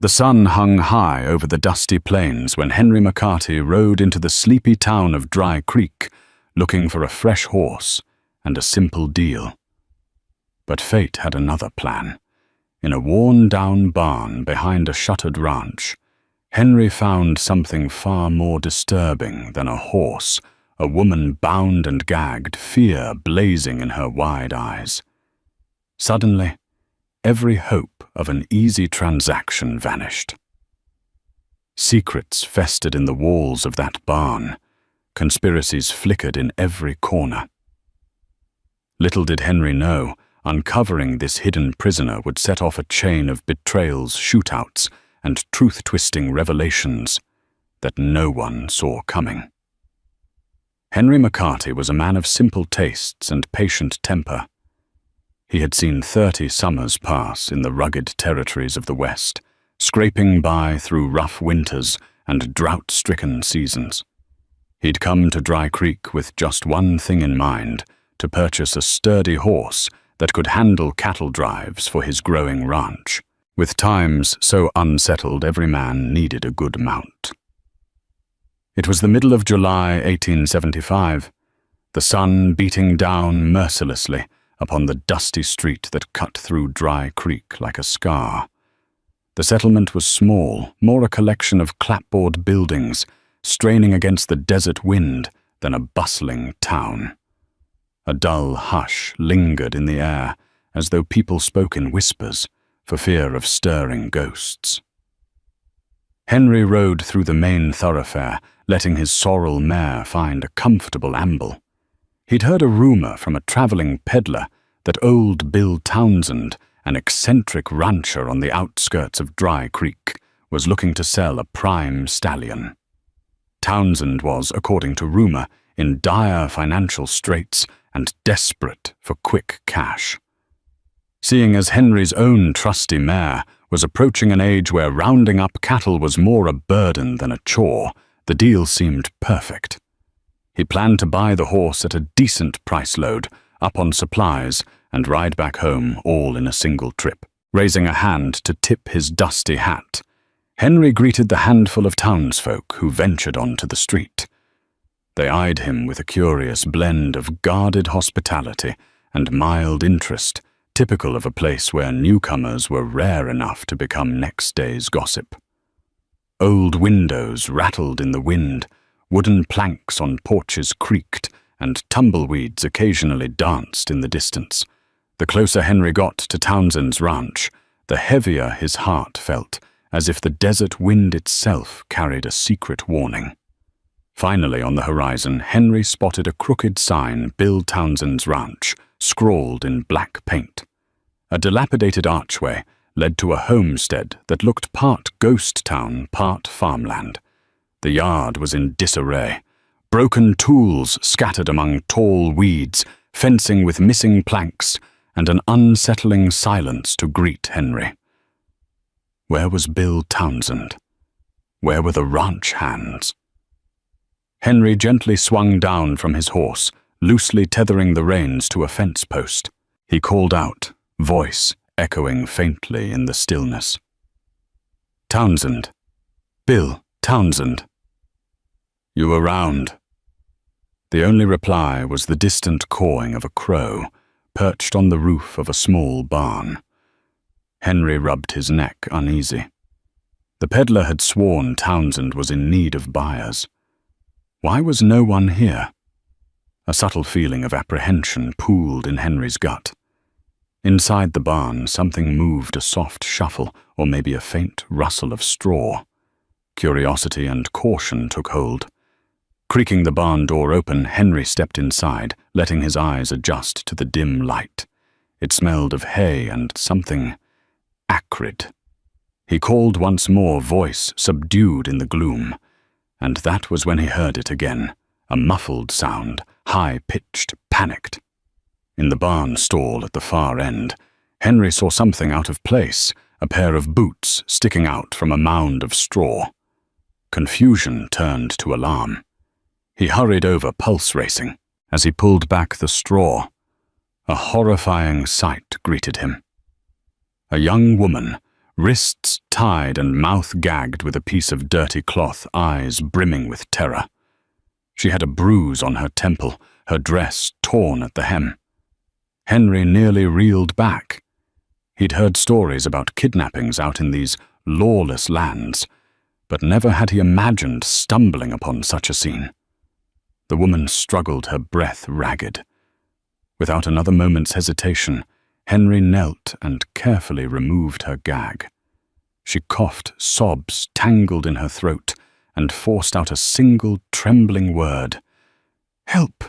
The sun hung high over the dusty plains when Henry McCarty rode into the sleepy town of Dry Creek, looking for a fresh horse and a simple deal. But fate had another plan. In a worn-down barn behind a shuttered ranch, Henry found something far more disturbing than a horse, a woman bound and gagged, fear blazing in her wide eyes. Suddenly, every hope of an easy transaction vanished. Secrets festered in the walls of that barn. Conspiracies flickered in every corner. Little did Henry know, uncovering this hidden prisoner would set off a chain of betrayals, shootouts, and truth-twisting revelations that no one saw coming. Henry McCarty was a man of simple tastes and patient temper. He had seen 30 summers pass in the rugged territories of the West, scraping by through rough winters and drought-stricken seasons. He'd come to Dry Creek with just one thing in mind: to purchase a sturdy horse that could handle cattle drives for his growing ranch. With times so unsettled, every man needed a good mount. It was the middle of July 1875, the sun beating down mercilessly upon the dusty street that cut through Dry Creek like a scar. The settlement was small, more a collection of clapboard buildings, straining against the desert wind than a bustling town. A dull hush lingered in the air, as though people spoke in whispers, for fear of stirring ghosts. Henry rode through the main thoroughfare, letting his sorrel mare find a comfortable amble. He'd heard a rumor from a traveling peddler that old Bill Townsend, an eccentric rancher on the outskirts of Dry Creek, was looking to sell a prime stallion. Townsend was, according to rumor, in dire financial straits and desperate for quick cash. Seeing as Henry's own trusty mare was approaching an age where rounding up cattle was more a burden than a chore, the deal seemed perfect. He planned to buy the horse at a decent price load, up on supplies, and ride back home all in a single trip. Raising a hand to tip his dusty hat, Henry greeted the handful of townsfolk who ventured onto the street. They eyed him with a curious blend of guarded hospitality and mild interest, typical of a place where newcomers were rare enough to become next day's gossip. Old windows rattled in the wind, wooden planks on porches creaked, and tumbleweeds occasionally danced in the distance. The closer Henry got to Townsend's ranch, the heavier his heart felt, as if the desert wind itself carried a secret warning. Finally, on the horizon, Henry spotted a crooked sign, Bill Townsend's Ranch, scrawled in black paint. A dilapidated archway led to a homestead that looked part ghost town, part farmland. The yard was in disarray. Broken tools scattered among tall weeds, fencing with missing planks, and an unsettling silence to greet Henry. Where was Bill Townsend? Where were the ranch hands? Henry gently swung down from his horse, loosely tethering the reins to a fence post. He called out, voice echoing faintly in the stillness. "Townsend. Bill Townsend. You around?" The only reply was the distant cawing of a crow, perched on the roof of a small barn. Henry rubbed his neck uneasy. The peddler had sworn Townsend was in need of buyers. Why was no one here? A subtle feeling of apprehension pooled in Henry's gut. Inside the barn, something moved, a soft shuffle, or maybe a faint rustle of straw. Curiosity and caution took hold. Creaking the barn door open, Henry stepped inside, letting his eyes adjust to the dim light. It smelled of hay and something acrid. He called once more, voice subdued in the gloom, and that was when he heard it again, a muffled sound, high-pitched, panicked. In the barn stall at the far end, Henry saw something out of place, a pair of boots sticking out from a mound of straw. Confusion turned to alarm. He hurried over, pulse racing. As he pulled back the straw, a horrifying sight greeted him. A young woman, wrists tied and mouth gagged with a piece of dirty cloth, eyes brimming with terror. She had a bruise on her temple, her dress torn at the hem. Henry nearly reeled back. He'd heard stories about kidnappings out in these lawless lands, but never had he imagined stumbling upon such a scene. The woman struggled, her breath ragged. Without another moment's hesitation, Henry knelt and carefully removed her gag. She coughed, sobs tangled in her throat, and forced out a single trembling word. "Help!"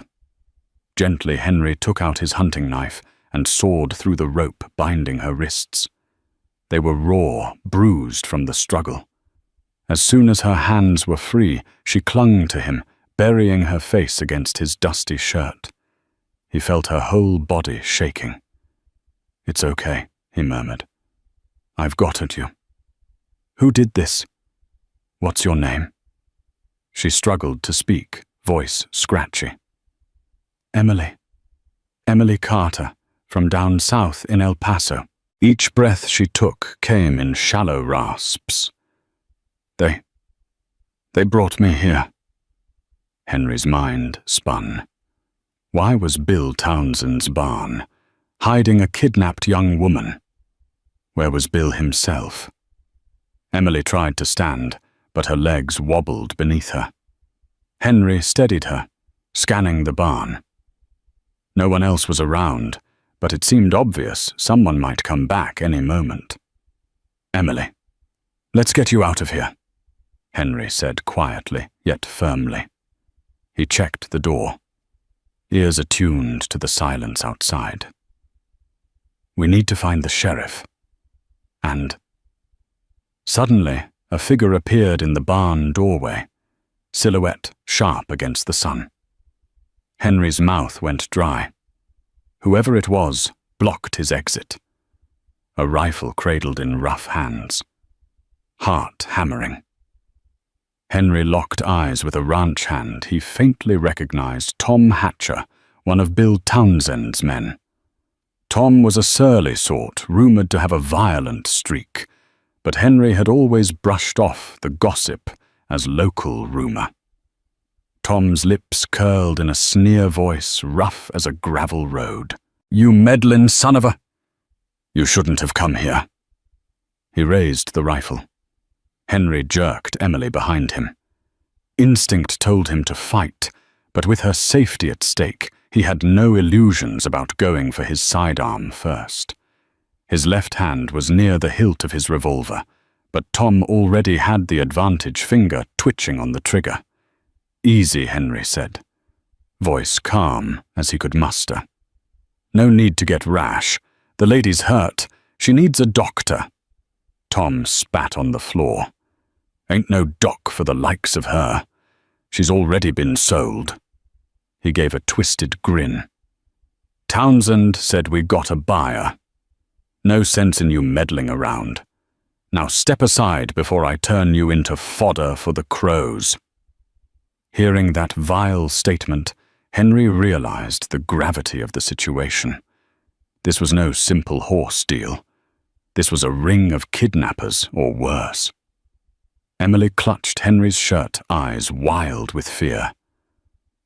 Gently, Henry took out his hunting knife and sawed through the rope binding her wrists. They were raw, bruised from the struggle. As soon as her hands were free, she clung to him, burying her face against his dusty shirt. He felt her whole body shaking. "It's okay," he murmured. "I've got at you." "Who did this? What's your name?" She struggled to speak, voice scratchy. "Emily. Emily Carter, from down south in El Paso." Each breath she took came in shallow rasps. They brought me here." Henry's mind spun. Why was Bill Townsend's barn hiding a kidnapped young woman? Where was Bill himself? Emily tried to stand, but her legs wobbled beneath her. Henry steadied her, scanning the barn. No one else was around, but it seemed obvious someone might come back any moment. "Emily, let's get you out of here," Henry said quietly, yet firmly. He checked the door, ears attuned to the silence outside. "We need to find the sheriff." And suddenly, a figure appeared in the barn doorway, silhouette sharp against the sun. Henry's mouth went dry. Whoever it was blocked his exit. A rifle cradled in rough hands. Heart hammering. Henry locked eyes with a ranch hand. He faintly recognized Tom Hatcher, one of Bill Townsend's men. Tom was a surly sort, rumored to have a violent streak, but Henry had always brushed off the gossip as local rumor. Tom's lips curled in a sneer voice, rough as a gravel road. "You meddling son of a... You shouldn't have come here." He raised the rifle. Henry jerked Emily behind him. Instinct told him to fight, but with her safety at stake, he had no illusions about going for his sidearm first. His left hand was near the hilt of his revolver, but Tom already had the advantage finger twitching on the trigger. "Easy," Henry said, voice calm as he could muster. "No need to get rash. The lady's hurt. She needs a doctor." Tom spat on the floor. "Ain't no doc for the likes of her. She's already been sold." He gave a twisted grin. "Townsend said we got a buyer. No sense in you meddling around. Now step aside before I turn you into fodder for the crows." Hearing that vile statement, Henry realized the gravity of the situation. This was no simple horse deal. This was a ring of kidnappers, or worse. Emily clutched Henry's shirt, eyes wild with fear.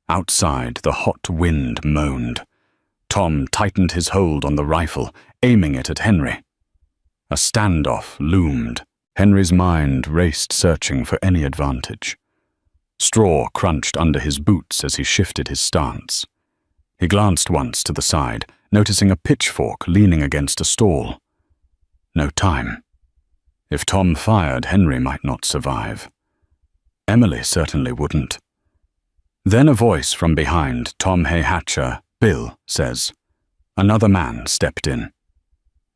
Outside, the hot wind moaned. Tom tightened his hold on the rifle, aiming it at Henry. A standoff loomed. Henry's mind raced, searching for any advantage. Straw crunched under his boots as he shifted his stance. He glanced once to the side, noticing a pitchfork leaning against a stall. No time. If Tom fired, Henry might not survive. Emily certainly wouldn't. Then a voice from behind, Tom Hatcher, "Bill," says. Another man stepped in.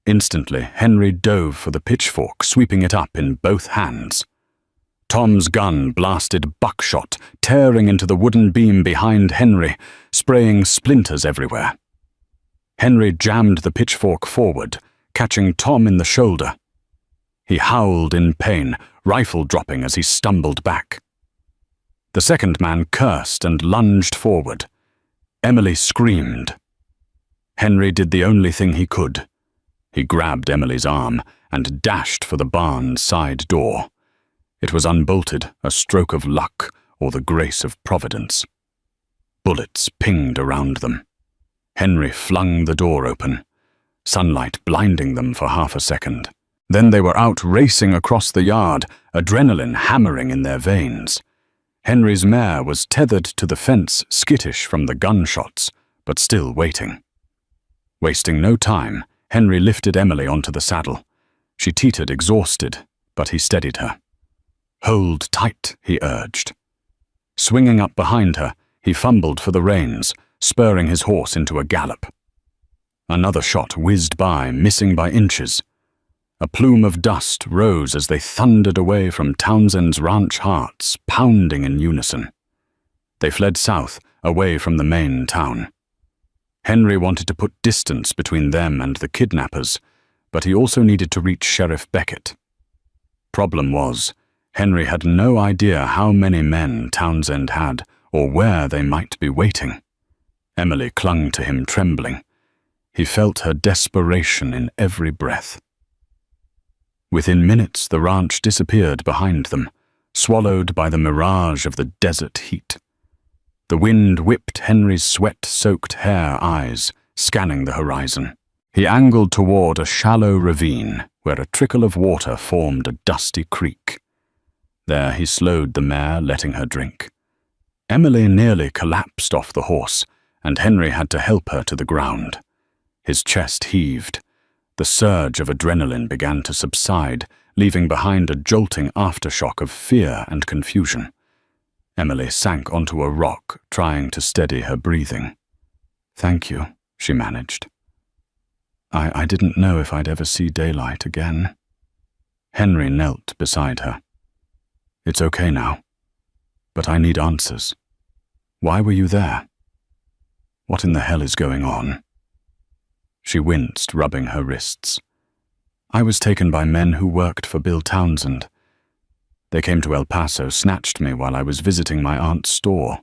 Instantly, Henry dove for the pitchfork, sweeping it up in both hands. Tom's gun blasted buckshot, tearing into the wooden beam behind Henry, spraying splinters everywhere. Henry jammed the pitchfork forward, catching Tom in the shoulder. He howled in pain, rifle dropping as he stumbled back. The second man cursed and lunged forward. Emily screamed. Henry did the only thing he could. He grabbed Emily's arm and dashed for the barn's side door. It was unbolted, a stroke of luck or the grace of Providence. Bullets pinged around them. Henry flung the door open, sunlight blinding them for half a second. Then they were out racing across the yard, adrenaline hammering in their veins. Henry's mare was tethered to the fence, skittish from the gunshots, but still waiting. Wasting no time, Henry lifted Emily onto the saddle. She teetered, exhausted, but he steadied her. "Hold tight," he urged. Swinging up behind her, he fumbled for the reins, spurring his horse into a gallop. Another shot whizzed by, missing by inches. A plume of dust rose as they thundered away from Townsend's ranch, hearts pounding in unison. They fled south, away from the main town. Henry wanted to put distance between them and the kidnappers, but he also needed to reach Sheriff Beckett. Problem was, Henry had no idea how many men Townsend had or where they might be waiting. Emily clung to him, trembling. He felt her desperation in every breath. Within minutes, the ranch disappeared behind them, swallowed by the mirage of the desert heat. The wind whipped Henry's sweat-soaked hair eyes, scanning the horizon. He angled toward a shallow ravine where a trickle of water formed a dusty creek. There he slowed the mare, letting her drink. Emily nearly collapsed off the horse, and Henry had to help her to the ground. His chest heaved. The surge of adrenaline began to subside, leaving behind a jolting aftershock of fear and confusion. Emily sank onto a rock, trying to steady her breathing. "Thank you," she managed. I didn't know if I'd ever see daylight again." Henry knelt beside her. "It's okay now, but I need answers. Why were you there? What in the hell is going on?" She winced, rubbing her wrists. "I was taken by men who worked for Bill Townsend. They came to El Paso, snatched me while I was visiting my aunt's store.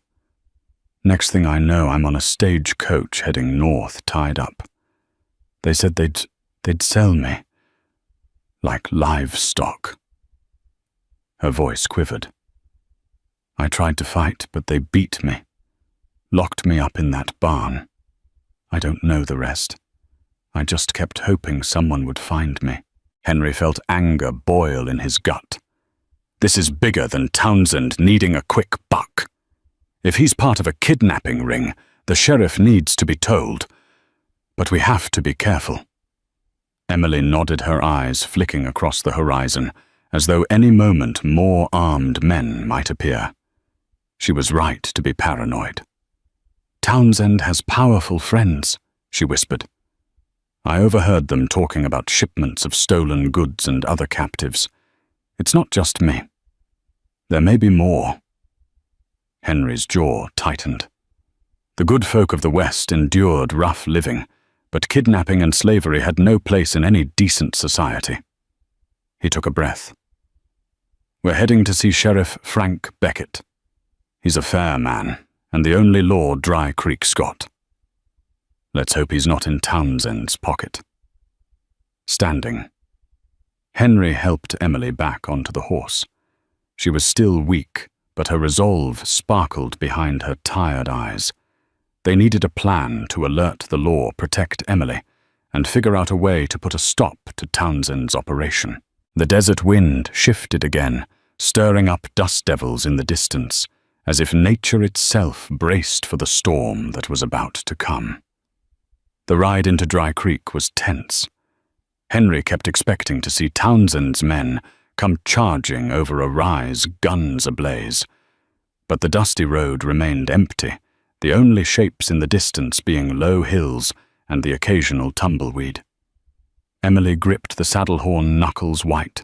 Next thing I know, I'm on a stagecoach heading north, tied up. They said they'd sell me, like livestock." Her voice quivered. "I tried to fight, but they beat me, locked me up in that barn. I don't know the rest. I just kept hoping someone would find me." Henry felt anger boil in his gut. This is bigger than Townsend needing a quick buck. If he's part of a kidnapping ring, the sheriff needs to be told. But we have to be careful. Emily nodded, her eyes flicking across the horizon, as though any moment more armed men might appear. She was right to be paranoid. "Townsend has powerful friends," she whispered. "I overheard them talking about shipments of stolen goods and other captives. It's not just me. There may be more." Henry's jaw tightened. The good folk of the West endured rough living, but kidnapping and slavery had no place in any decent society. He took a breath. "We're heading to see Sheriff Frank Beckett. He's a fair man, and the only Lord Dry Creek Scott. Let's hope he's not in Townsend's pocket." Standing, Henry helped Emily back onto the horse. She was still weak, but her resolve sparkled behind her tired eyes. They needed a plan to alert the law, protect Emily, and figure out a way to put a stop to Townsend's operation. The desert wind shifted again, stirring up dust devils in the distance, as if nature itself braced for the storm that was about to come. The ride into Dry Creek was tense. Henry kept expecting to see Townsend's men come charging over a rise, guns ablaze. But the dusty road remained empty, the only shapes in the distance being low hills and the occasional tumbleweed. Emily gripped the saddle horn, knuckles white.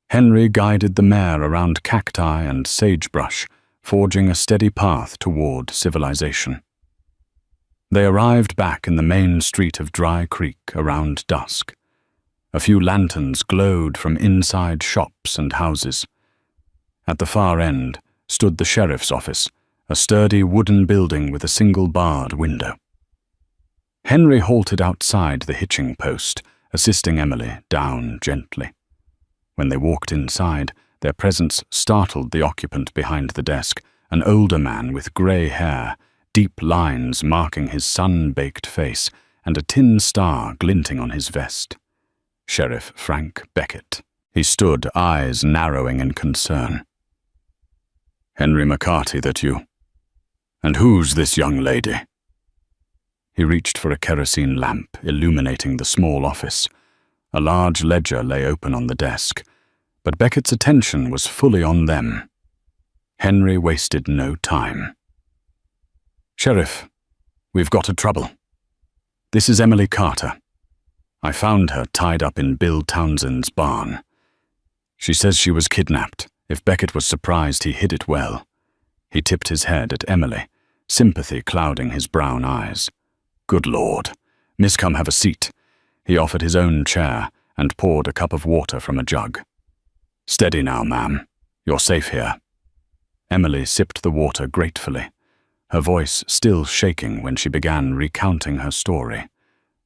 Henry guided the mare around cacti and sagebrush, forging a steady path toward civilization. They arrived back in the main street of Dry Creek around dusk. A few lanterns glowed from inside shops and houses. At the far end stood the sheriff's office, a sturdy wooden building with a single barred window. Henry halted outside the hitching post, assisting Emily down gently. When they walked inside, their presence startled the occupant behind the desk, an older man with grey hair, deep lines marking his sun-baked face, and a tin star glinting on his vest. Sheriff Frank Beckett. He stood, eyes narrowing in concern. "Henry McCarty, that you? And who's this young lady?" He reached for a kerosene lamp, illuminating the small office. A large ledger lay open on the desk, but Beckett's attention was fully on them. Henry wasted no time. "Sheriff, we've got a trouble. This is Emily Carter. I found her tied up in Bill Townsend's barn. She says she was kidnapped. If Beckett was surprised, he hid it well." He tipped his head at Emily, sympathy clouding his brown eyes. "Good Lord. Miss, come have a seat." He offered his own chair and poured a cup of water from a jug. "Steady now, ma'am. You're safe here." Emily sipped the water gratefully, her voice still shaking when she began recounting her story.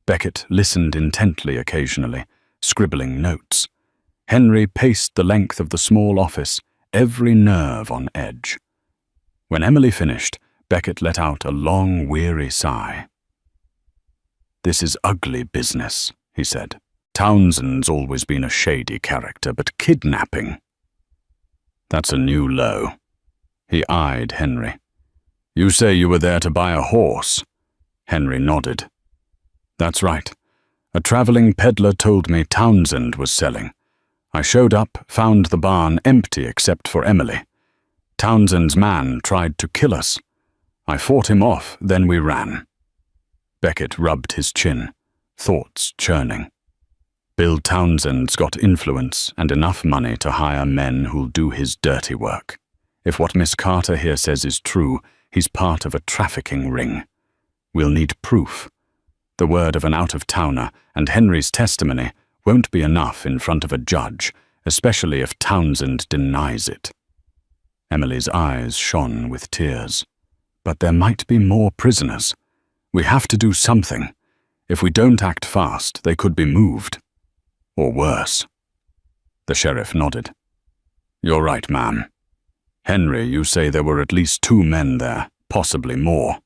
Beckett listened intently occasionally, scribbling notes. Henry paced the length of the small office, every nerve on edge. When Emily finished, Beckett let out a long, weary sigh. "This is ugly business," he said. "Townsend's always been a shady character, but kidnapping? That's a new low." He eyed Henry. "You say you were there to buy a horse?" Henry nodded. "That's right. A traveling peddler told me Townsend was selling. I showed up, found the barn empty except for Emily. Townsend's man tried to kill us. I fought him off, then we ran." Beckett rubbed his chin, thoughts churning. "Bill Townsend's got influence and enough money to hire men who'll do his dirty work. If what Miss Carter here says is true, he's part of a trafficking ring. We'll need proof. The word of an out-of-towner and Henry's testimony won't be enough in front of a judge, especially if Townsend denies it." Emily's eyes shone with tears. "But there might be more prisoners. We have to do something. If we don't act fast, they could be moved. Or worse." The sheriff nodded. "You're right, ma'am. Henry, you say there were at least 2 men there, possibly more.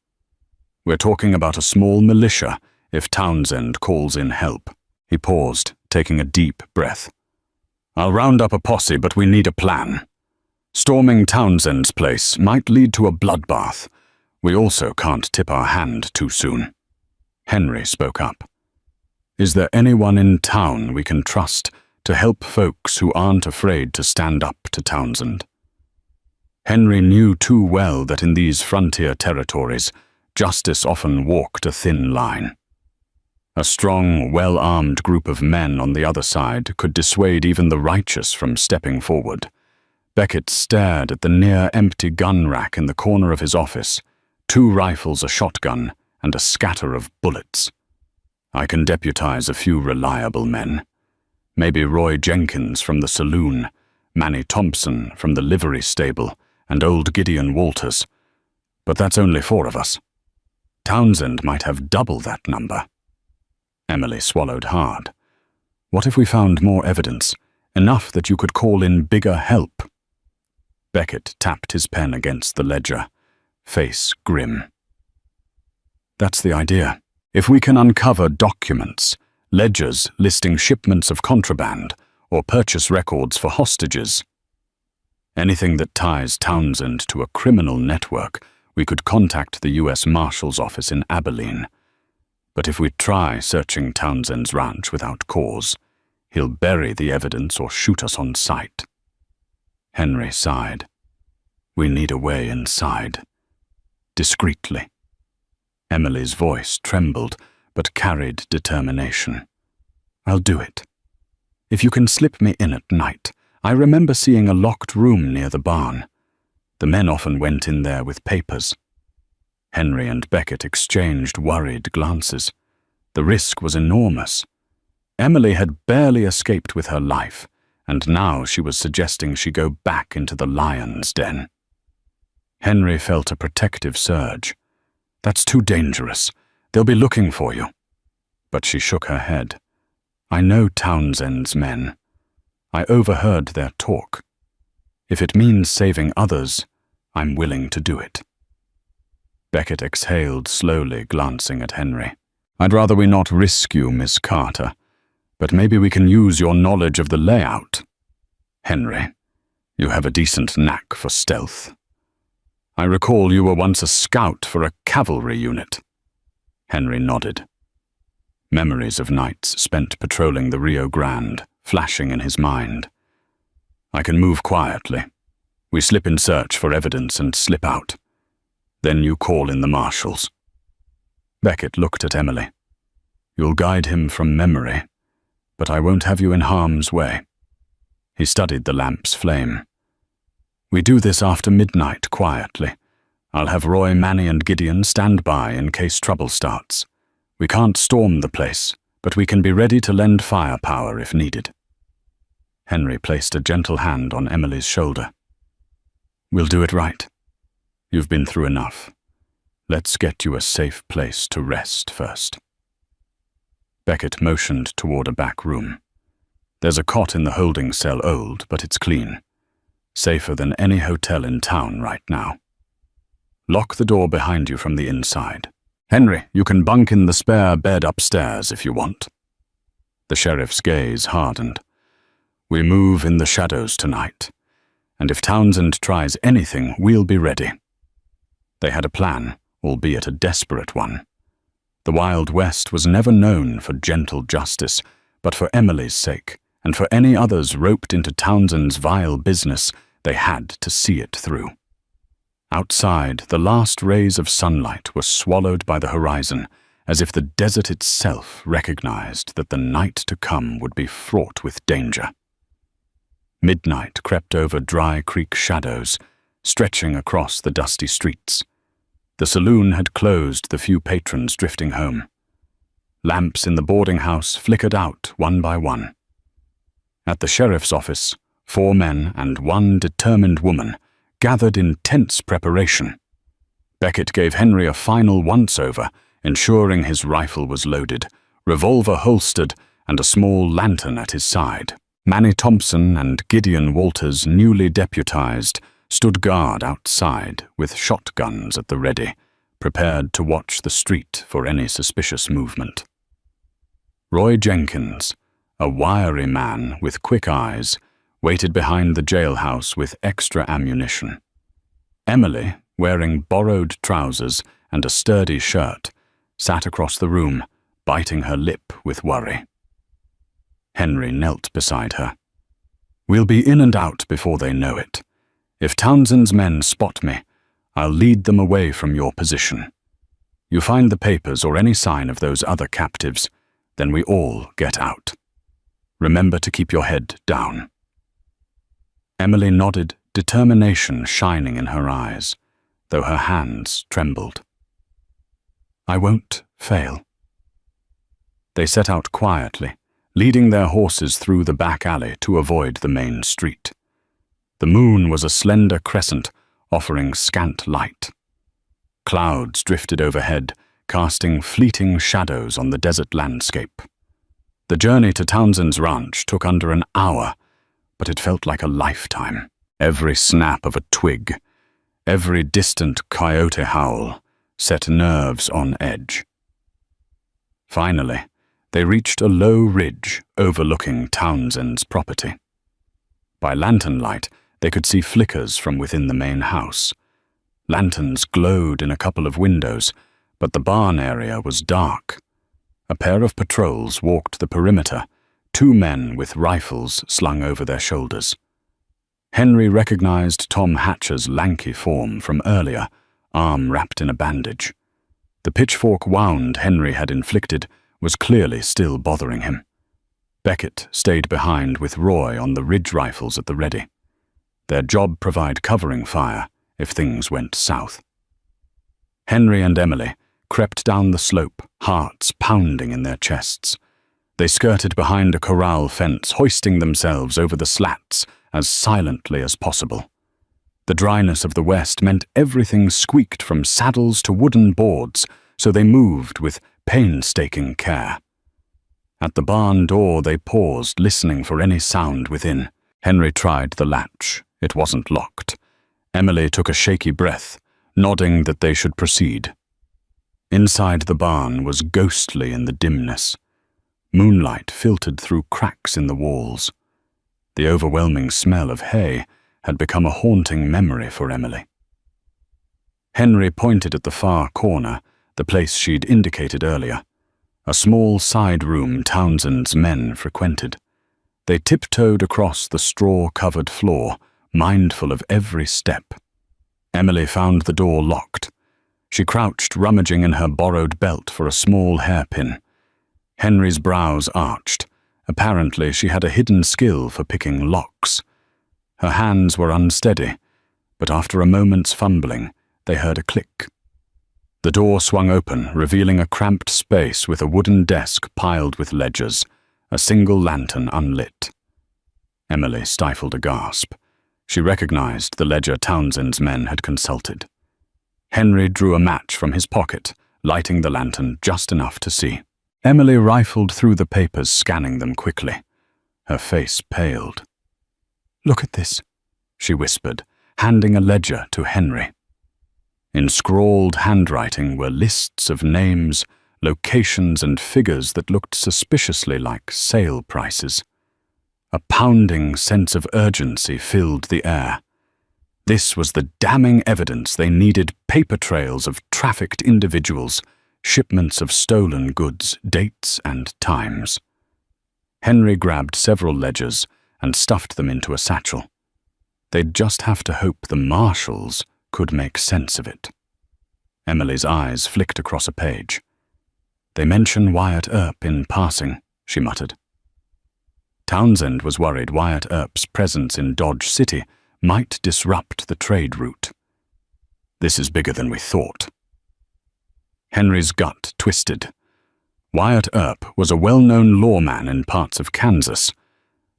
We're talking about a small militia if Townsend calls in help." He paused, taking a deep breath. "I'll round up a posse, but we need a plan. Storming Townsend's place might lead to a bloodbath. We also can't tip our hand too soon." Henry spoke up. "Is there anyone in town we can trust to help folks who aren't afraid to stand up to Townsend?" Henry knew too well that in these frontier territories, justice often walked a thin line. A strong, well-armed group of men on the other side could dissuade even the righteous from stepping forward. Beckett stared at the near-empty gun rack in the corner of his office, 2 rifles, a shotgun, and a scatter of bullets. "I can deputize a few reliable men. Maybe Roy Jenkins from the saloon, Manny Thompson from the livery stable, and old Gideon Walters. But that's only 4 of us. Townsend might have double that number." Emily swallowed hard. "What if we found more evidence, enough that you could call in bigger help?" Beckett tapped his pen against the ledger, face grim. "That's the idea. If we can uncover documents, ledgers listing shipments of contraband, or purchase records for hostages, anything that ties Townsend to a criminal network, we could contact the U.S. Marshal's office in Abilene. But if we try searching Townsend's ranch without cause, he'll bury the evidence or shoot us on sight." Henry sighed. "We need a way inside. Discreetly." Emily's voice trembled, but carried determination. "I'll do it. If you can slip me in at night. I remember seeing a locked room near the barn. The men often went in there with papers." Henry and Beckett exchanged worried glances. The risk was enormous. Emily had barely escaped with her life, and now she was suggesting she go back into the lion's den. Henry felt a protective surge. "That's too dangerous. They'll be looking for you." But she shook her head. I know Townsend's men. I overheard their talk. If it means saving others, I'm willing to do it." Beckett exhaled slowly, glancing at Henry. "I'd rather we not risk you, Miss Carter, but maybe we can use your knowledge of the layout. Henry, you have a decent knack for stealth. I recall you were once a scout for a cavalry unit." Henry nodded. Memories of nights spent patrolling the Rio Grande flashing in his mind. "I can move quietly. We slip in search for evidence and slip out. Then you call in the marshals." Beckett looked at Emily. "You'll guide him from memory, but I won't have you in harm's way." He studied the lamp's flame. "We do this after midnight, quietly. I'll have Roy, Manny, and Gideon stand by in case trouble starts. We can't storm the place, but we can be ready to lend firepower if needed." Henry placed a gentle hand on Emily's shoulder. "We'll do it right. You've been through enough. Let's get you a safe place to rest first." Beckett motioned toward a back room. "There's a cot in the holding cell, old, but it's clean. Safer than any hotel in town right now. Lock the door behind you from the inside. Henry, you can bunk in the spare bed upstairs if you want." The sheriff's gaze hardened. "We move in the shadows tonight, and if Townsend tries anything, we'll be ready." They had a plan, albeit a desperate one. The Wild West was never known for gentle justice, but for Emily's sake, and for any others roped into Townsend's vile business, they had to see it through. Outside, the last rays of sunlight were swallowed by the horizon, as if the desert itself recognized that the night to come would be fraught with danger. Midnight crept over Dry Creek shadows, stretching across the dusty streets. The saloon had closed, the few patrons drifting home. Lamps in the boarding house flickered out one by one. At the sheriff's office, 4 men and 1 determined woman gathered in tense preparation. Beckett gave Henry a final once-over, ensuring his rifle was loaded, revolver holstered, and a small lantern at his side. Manny Thompson and Gideon Walters, newly deputized, stood guard outside with shotguns at the ready, prepared to watch the street for any suspicious movement. Roy Jenkins, a wiry man with quick eyes, waited behind the jailhouse with extra ammunition. Emily, wearing borrowed trousers and a sturdy shirt, sat across the room, biting her lip with worry. Henry knelt beside her. "We'll be in and out before they know it. If Townsend's men spot me, I'll lead them away from your position. You find the papers or any sign of those other captives, then we all get out. Remember to keep your head down." Emily nodded, determination shining in her eyes, though her hands trembled. "I won't fail." They set out quietly, leading their horses through the back alley to avoid the main street. The moon was a slender crescent, offering scant light. Clouds drifted overhead, casting fleeting shadows on the desert landscape. The journey to Townsend's ranch took under an hour, but it felt like a lifetime. Every snap of a twig, every distant coyote howl, set nerves on edge. Finally, they reached a low ridge overlooking Townsend's property. By lantern light, they could see flickers from within the main house. Lanterns glowed in a couple of windows, but the barn area was dark. A pair of patrols walked the perimeter, 2 men with rifles slung over their shoulders. Henry recognized Tom Hatcher's lanky form from earlier, arm wrapped in a bandage. The pitchfork wound Henry had inflicted was clearly still bothering him. Beckett stayed behind with Roy on the ridge rifles at the ready. Their job provide covering fire if things went south. Henry and Emily crept down the slope, hearts pounding in their chests. They skirted behind a corral fence, hoisting themselves over the slats as silently as possible. The dryness of the West meant everything squeaked from saddles to wooden boards, so they moved with painstaking care. At the barn door they paused, listening for any sound within. Henry tried the latch. It wasn't locked. Emily took a shaky breath, nodding that they should proceed. Inside the barn was ghostly in the dimness. Moonlight filtered through cracks in the walls. The overwhelming smell of hay had become a haunting memory for Emily. Henry pointed at the far corner, the place she'd indicated earlier, a small side room Townsend's men frequented. They tiptoed across the straw-covered floor, mindful of every step. Emily found the door locked. She crouched, rummaging in her borrowed belt for a small hairpin. Henry's brows arched. Apparently she had a hidden skill for picking locks. Her hands were unsteady, but after a moment's fumbling, they heard a click. The door swung open, revealing a cramped space with a wooden desk piled with ledgers, a single lantern unlit. Emily stifled a gasp. She recognized the ledger Townsend's men had consulted. Henry drew a match from his pocket, lighting the lantern just enough to see. Emily rifled through the papers, scanning them quickly. Her face paled. "Look at this," she whispered, handing a ledger to Henry. In scrawled handwriting were lists of names, locations, and figures that looked suspiciously like sale prices. A pounding sense of urgency filled the air. This was the damning evidence they needed: paper trails of trafficked individuals, shipments of stolen goods, dates and times. Henry grabbed several ledgers and stuffed them into a satchel. They'd just have to hope the marshals could make sense of it. Emily's eyes flicked across a page. "They mention Wyatt Earp in passing," she muttered. Townsend was worried Wyatt Earp's presence in Dodge City might disrupt the trade route. "This is bigger than we thought." Henry's gut twisted. Wyatt Earp was a well-known lawman in parts of Kansas.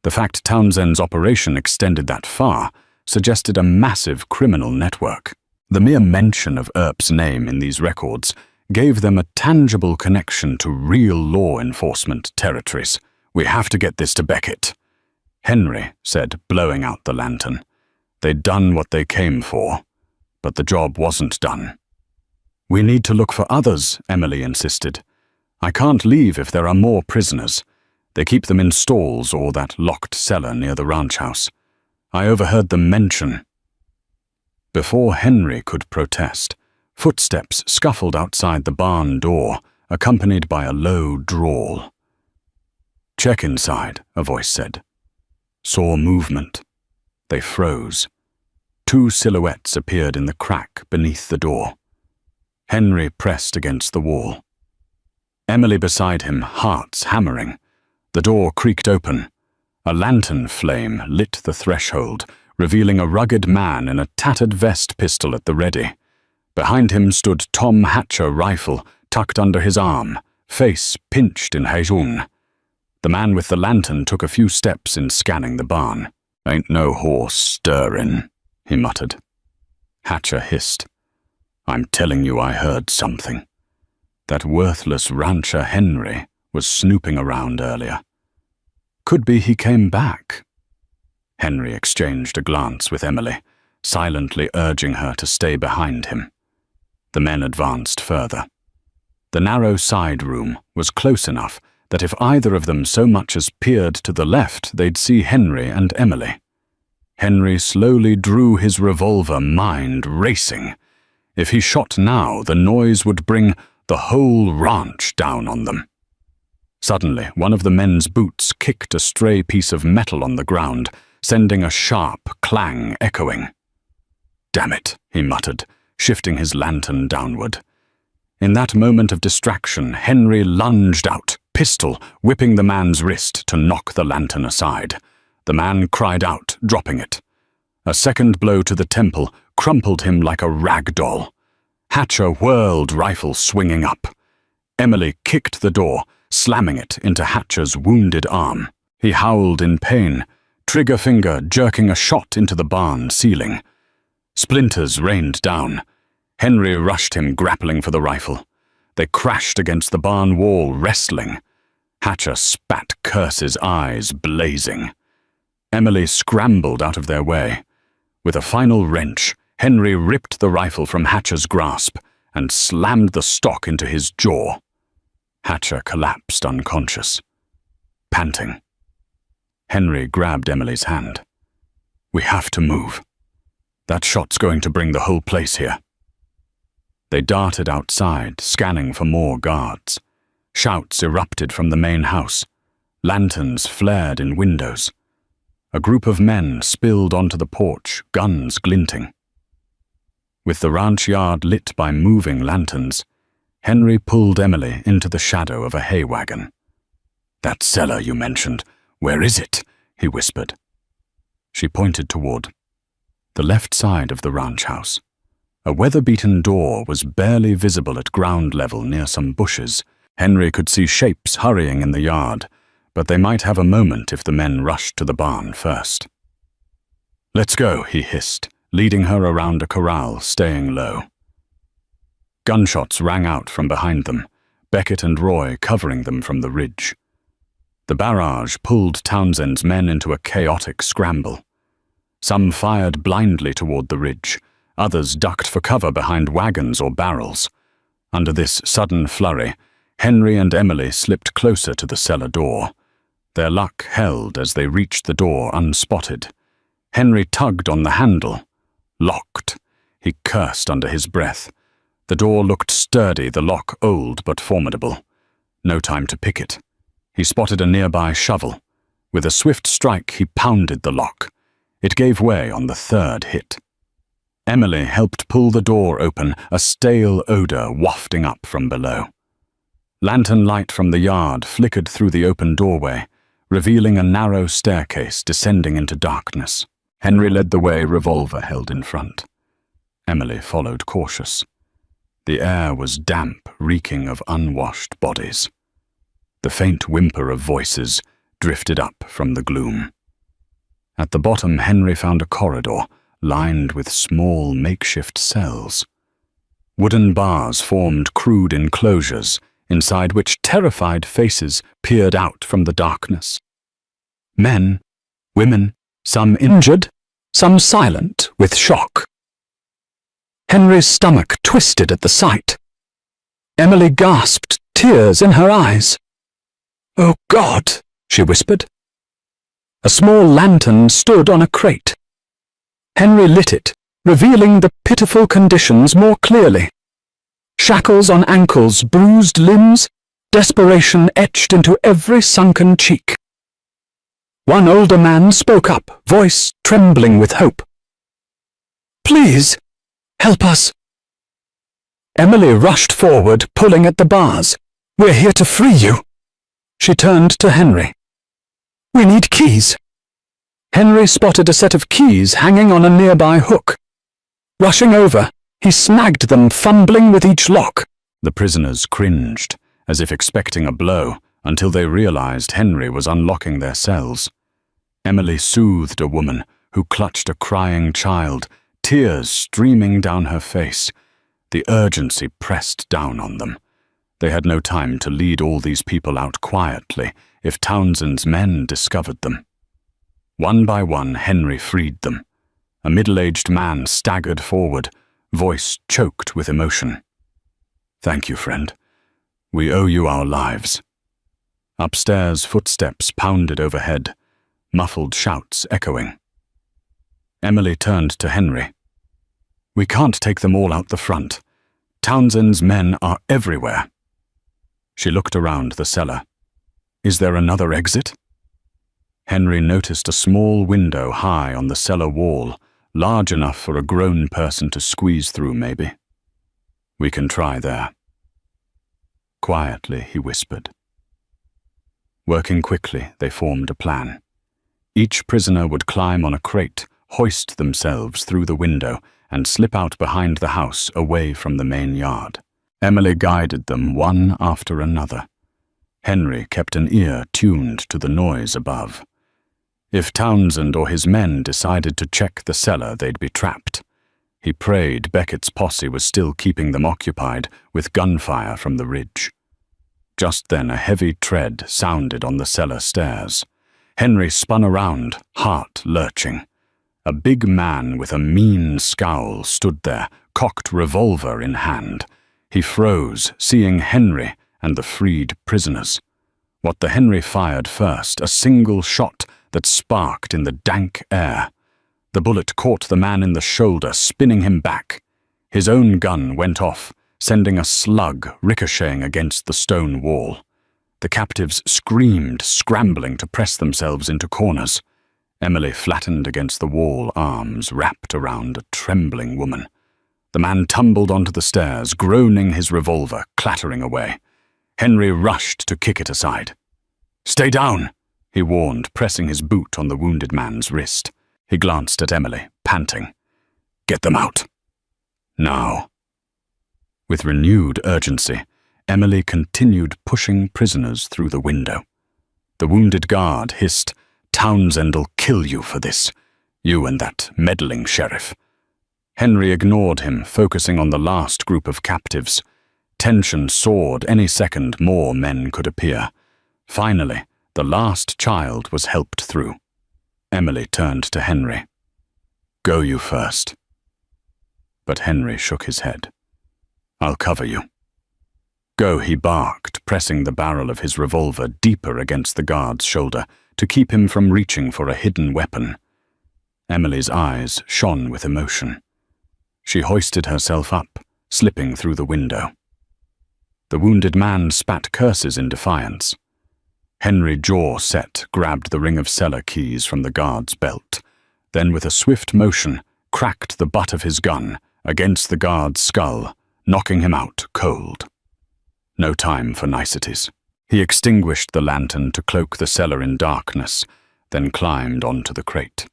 The fact Townsend's operation extended that far suggested a massive criminal network. The mere mention of Earp's name in these records gave them a tangible connection to real law enforcement territories. "We have to get this to Beckett," Henry said, blowing out the lantern. They'd done what they came for, but the job wasn't done. "We need to look for others," Emily insisted. "I can't leave if there are more prisoners. They keep them in stalls or that locked cellar near the ranch house. I overheard them mention." Before Henry could protest, footsteps scuffled outside the barn door, accompanied by a low drawl. "Check inside," a voice said. Saw movement. They froze. Two silhouettes appeared in the crack beneath the door. Henry pressed against the wall. Emily beside him, hearts hammering. The door creaked open. A lantern flame lit the threshold, revealing a rugged man in a tattered vest pistol at the ready. Behind him stood Tom Hatcher rifle tucked under his arm, face pinched in Heijun. The man with the lantern took a few steps in scanning the barn. "Ain't no horse stirrin'," he muttered. Hatcher hissed. "I'm telling you I heard something. That worthless rancher Henry was snooping around earlier. Could be he came back." Henry exchanged a glance with Emily, silently urging her to stay behind him. The men advanced further. The narrow side room was close enough that if either of them so much as peered to the left, they'd see Henry and Emily. Henry slowly drew his revolver, mind racing. If he shot now, the noise would bring the whole ranch down on them. Suddenly, one of the men's boots kicked a stray piece of metal on the ground, sending a sharp clang echoing. "Damn it," he muttered, shifting his lantern downward. In that moment of distraction, Henry lunged out, pistol whipping the man's wrist to knock the lantern aside. The man cried out, dropping it. A second blow to the temple crumpled him like a rag doll. Hatcher whirled, rifle swinging up. Emily kicked the door, slamming it into Hatcher's wounded arm. He howled in pain, trigger finger jerking a shot into the barn ceiling. Splinters rained down. Henry rushed him, grappling for the rifle. They crashed against the barn wall, wrestling. Hatcher spat curses, eyes blazing. Emily scrambled out of their way. With a final wrench, Henry ripped the rifle from Hatcher's grasp and slammed the stock into his jaw. Hatcher collapsed unconscious, panting. Henry grabbed Emily's hand. "We have to move. That shot's going to bring the whole place here." They darted outside, scanning for more guards. Shouts erupted from the main house. Lanterns flared in windows. A group of men spilled onto the porch, guns glinting. With the ranch yard lit by moving lanterns, Henry pulled Emily into the shadow of a hay wagon. "That cellar you mentioned, where is it?" he whispered. She pointed toward the left side of the ranch house. A weather-beaten door was barely visible at ground level near some bushes. Henry could see shapes hurrying in the yard, but they might have a moment if the men rushed to the barn first. "Let's go," he hissed, leading her around a corral, staying low. Gunshots rang out from behind them, Beckett and Roy covering them from the ridge. The barrage pulled Townsend's men into a chaotic scramble. Some fired blindly toward the ridge, others ducked for cover behind wagons or barrels. Under this sudden flurry, Henry and Emily slipped closer to the cellar door. Their luck held as they reached the door unspotted. Henry tugged on the handle. Locked. He cursed under his breath. The door looked sturdy, the lock old but formidable. No time to pick it. He spotted a nearby shovel. With a swift strike, he pounded the lock. It gave way on the third hit. Emily helped pull the door open, a stale odor wafting up from below. Lantern light from the yard flickered through the open doorway, revealing a narrow staircase descending into darkness. Henry led the way, revolver held in front. Emily followed cautious. The air was damp, reeking of unwashed bodies. The faint whimper of voices drifted up from the gloom. At the bottom, Henry found a corridor lined with small makeshift cells. Wooden bars formed crude enclosures, inside which terrified faces peered out from the darkness. Men, women, some injured, some silent with shock. Henry's stomach twisted at the sight. Emily gasped, tears in her eyes. "Oh God," she whispered. A small lantern stood on a crate. Henry lit it, revealing the pitiful conditions more clearly. Shackles on ankles, bruised limbs, desperation etched into every sunken cheek. One older man spoke up, voice trembling with hope. "Please, help us." Emily rushed forward, pulling at the bars. "We're here to free you." She turned to Henry. "We need keys." Henry spotted a set of keys hanging on a nearby hook. Rushing over, he snagged them, fumbling with each lock. The prisoners cringed, as if expecting a blow, until they realized Henry was unlocking their cells. Emily soothed a woman who clutched a crying child, tears streaming down her face. The urgency pressed down on them. They had no time to lead all these people out quietly if Townsend's men discovered them. One by one, Henry freed them. A middle-aged man staggered forward, voice choked with emotion. "Thank you, friend. We owe you our lives." Upstairs, footsteps pounded overhead, muffled shouts echoing. Emily turned to Henry. "We can't take them all out the front. Townsend's men are everywhere." She looked around the cellar. "Is there another exit?" Henry noticed a small window high on the cellar wall, large enough for a grown person to squeeze through, maybe. "We can try there." Quietly, he whispered. Working quickly, they formed a plan. Each prisoner would climb on a crate, hoist themselves through the window, and slip out behind the house away from the main yard. Emily guided them one after another. Henry kept an ear tuned to the noise above. If Townsend or his men decided to check the cellar, they'd be trapped. He prayed Beckett's posse was still keeping them occupied with gunfire from the ridge. Just then a heavy tread sounded on the cellar stairs. Henry spun around, heart lurching. A big man with a mean scowl stood there, cocked revolver in hand. He froze, seeing Henry and the freed prisoners. What the Henry fired first, a single shot that sparked in the dank air. The bullet caught the man in the shoulder, spinning him back. His own gun went off, sending a slug ricocheting against the stone wall. The captives screamed, scrambling to press themselves into corners. Emily flattened against the wall, arms wrapped around a trembling woman. The man tumbled onto the stairs, groaning, his revolver clattering away. Henry rushed to kick it aside. "Stay down," he warned, pressing his boot on the wounded man's wrist. He glanced at Emily, panting. "Get them out. Now." With renewed urgency, Emily continued pushing prisoners through the window. The wounded guard hissed, "Townsend'll kill you for this. You and that meddling sheriff." Henry ignored him, focusing on the last group of captives. Tension soared. Any second more men could appear. Finally, the last child was helped through. Emily turned to Henry. "Go you first." But Henry shook his head. "I'll cover you." "Go," he barked, pressing the barrel of his revolver deeper against the guard's shoulder to keep him from reaching for a hidden weapon. Emily's eyes shone with emotion. She hoisted herself up, slipping through the window. The wounded man spat curses in defiance. Henry, jaw set, grabbed the ring of cellar keys from the guard's belt, then with a swift motion cracked the butt of his gun against the guard's skull, knocking him out cold. No time for niceties. He extinguished the lantern to cloak the cellar in darkness, then climbed onto the crate.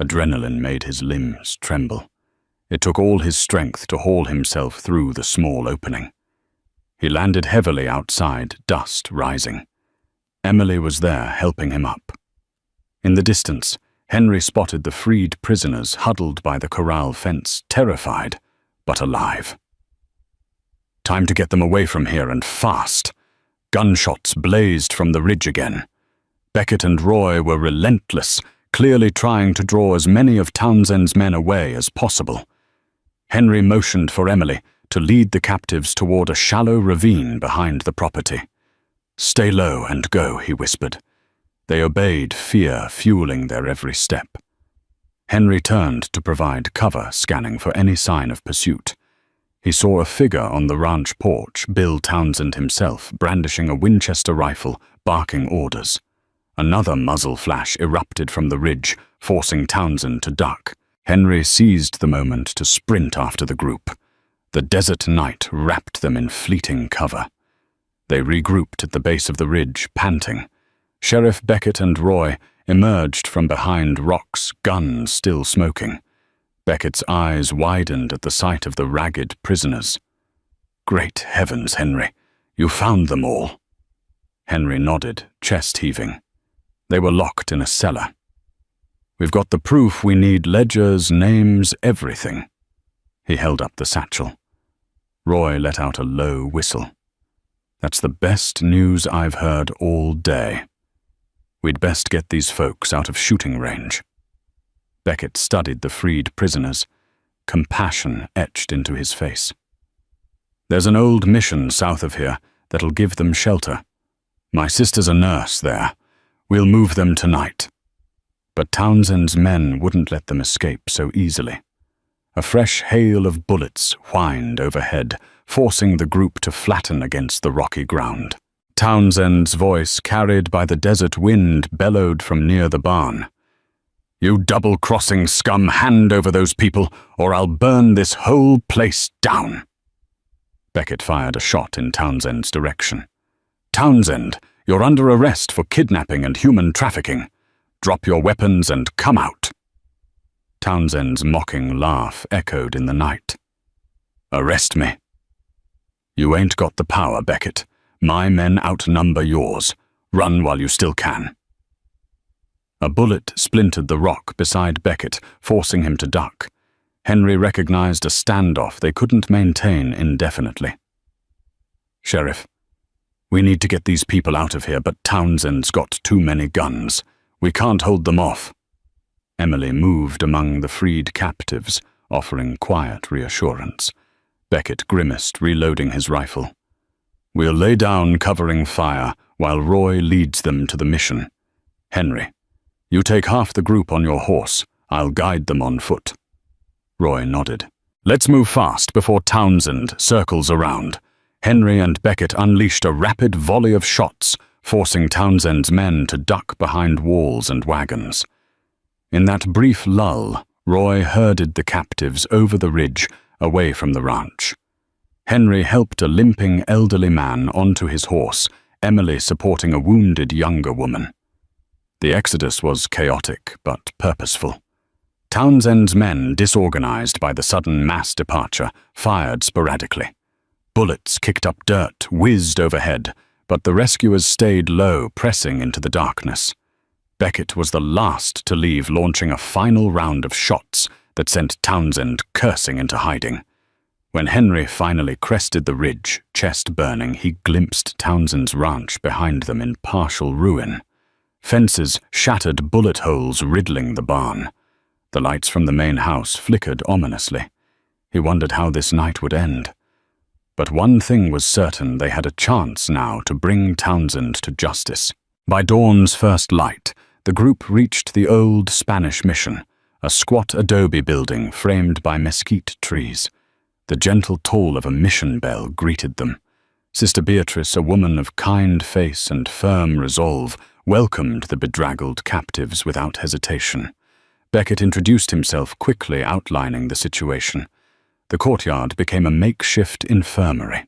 Adrenaline made his limbs tremble. It took all his strength to haul himself through the small opening. He landed heavily outside, dust rising. Emily was there, helping him up. In the distance, Henry spotted the freed prisoners huddled by the corral fence, terrified, but alive. Time to get them away from here, and fast. Gunshots blazed from the ridge again. Beckett and Roy were relentless, clearly trying to draw as many of Townsend's men away as possible. Henry motioned for Emily to lead the captives toward a shallow ravine behind the property. "Stay low and go," he whispered. They obeyed, fear fueling their every step. Henry turned to provide cover, scanning for any sign of pursuit. He saw a figure on the ranch porch, Bill Townsend himself, brandishing a Winchester rifle, barking orders. Another muzzle flash erupted from the ridge, forcing Townsend to duck. Henry seized the moment to sprint after the group. The desert night wrapped them in fleeting cover. They regrouped at the base of the ridge, panting. Sheriff Beckett and Roy emerged from behind rocks, guns still smoking. Beckett's eyes widened at the sight of the ragged prisoners. "Great heavens, Henry, you found them all." Henry nodded, chest heaving. They were locked in a cellar. "We've got the proof we need, ledgers, names, everything." He held up the satchel. Roy let out a low whistle. "That's the best news I've heard all day. We'd best get these folks out of shooting range." Beckett studied the freed prisoners, compassion etched into his face. "There's an old mission south of here that'll give them shelter. My sister's a nurse there. We'll move them tonight." But Townsend's men wouldn't let them escape so easily. A fresh hail of bullets whined overhead, forcing the group to flatten against the rocky ground. Townsend's voice, carried by the desert wind, bellowed from near the barn. "You double-crossing scum, hand over those people, or I'll burn this whole place down." Beckett fired a shot in Townsend's direction. "Townsend, you're under arrest for kidnapping and human trafficking. Drop your weapons and come out." Townsend's mocking laugh echoed in the night. "Arrest me? You ain't got the power, Beckett. My men outnumber yours. Run while you still can." A bullet splintered the rock beside Beckett, forcing him to duck. Henry recognized a standoff they couldn't maintain indefinitely. "Sheriff, We need to get these people out of here, but Townsend's got too many guns. We can't hold them off. Emily moved among the freed captives, offering quiet reassurance. Beckett grimaced, reloading his rifle. We'll lay down covering fire while Roy leads them to the mission. Henry, you take half the group on your horse. I'll guide them on foot. Roy nodded. Let's move fast before Townsend circles around. Henry and Beckett unleashed a rapid volley of shots, forcing Townsend's men to duck behind walls and wagons. In that brief lull, Roy herded the captives over the ridge, away from the ranch. Henry helped a limping elderly man onto his horse, Emily supporting a wounded younger woman. The exodus was chaotic but purposeful. Townsend's men, disorganized by the sudden mass departure, fired sporadically. Bullets kicked up dirt, whizzed overhead, but the rescuers stayed low, pressing into the darkness. Beckett was the last to leave, launching a final round of shots that sent Townsend cursing into hiding. When Henry finally crested the ridge, chest burning, he glimpsed Townsend's ranch behind them in partial ruin. Fences shattered, bullet holes riddling the barn. The lights from the main house flickered ominously. He wondered how this night would end. But one thing was certain: they had a chance now to bring Townsend to justice. By dawn's first light, the group reached the old Spanish mission, a squat adobe building framed by mesquite trees. The gentle toll of a mission bell greeted them. Sister Beatrice, a woman of kind face and firm resolve, welcomed the bedraggled captives without hesitation. Beckett introduced himself, quickly outlining the situation. The courtyard became a makeshift infirmary.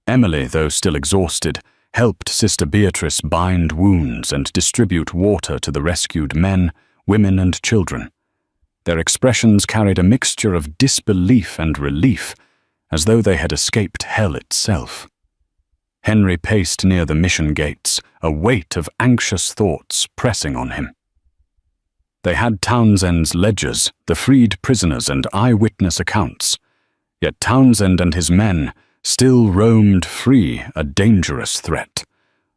Emily, though still exhausted, helped Sister Beatrice bind wounds and distribute water to the rescued men, women, and children. Their expressions carried a mixture of disbelief and relief, as though they had escaped hell itself. Henry paced near the mission gates, a weight of anxious thoughts pressing on him. They had Townsend's ledgers, the freed prisoners, and eyewitness accounts. Yet Townsend and his men still roamed free, a dangerous threat.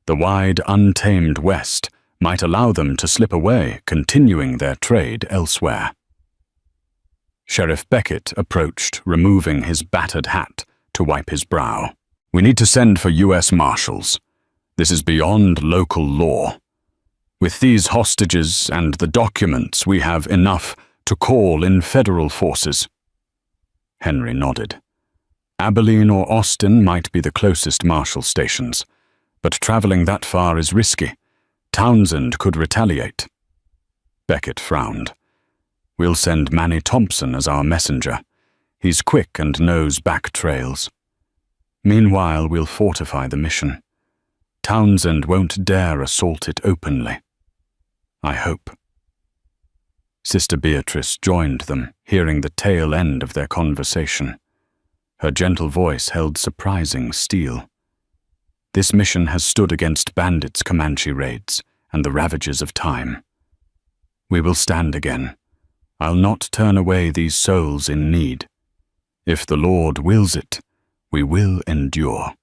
The wide, untamed West might allow them to slip away, continuing their trade elsewhere. Sheriff Beckett approached, removing his battered hat to wipe his brow. We need to send for U.S. Marshals. This is beyond local law. With these hostages and the documents, we have enough to call in federal forces. Henry nodded. Abilene or Austin might be the closest marshal stations, but traveling that far is risky. Townsend could retaliate. Beckett frowned. We'll send Manny Thompson as our messenger. He's quick and knows back trails. Meanwhile, we'll fortify the mission. Townsend won't dare assault it openly. I hope. Sister Beatrice joined them, hearing the tail end of their conversation. Her gentle voice held surprising steel. This mission has stood against bandits' Comanche raids and the ravages of time. We will stand again. I'll not turn away these souls in need. If the Lord wills it, we will endure.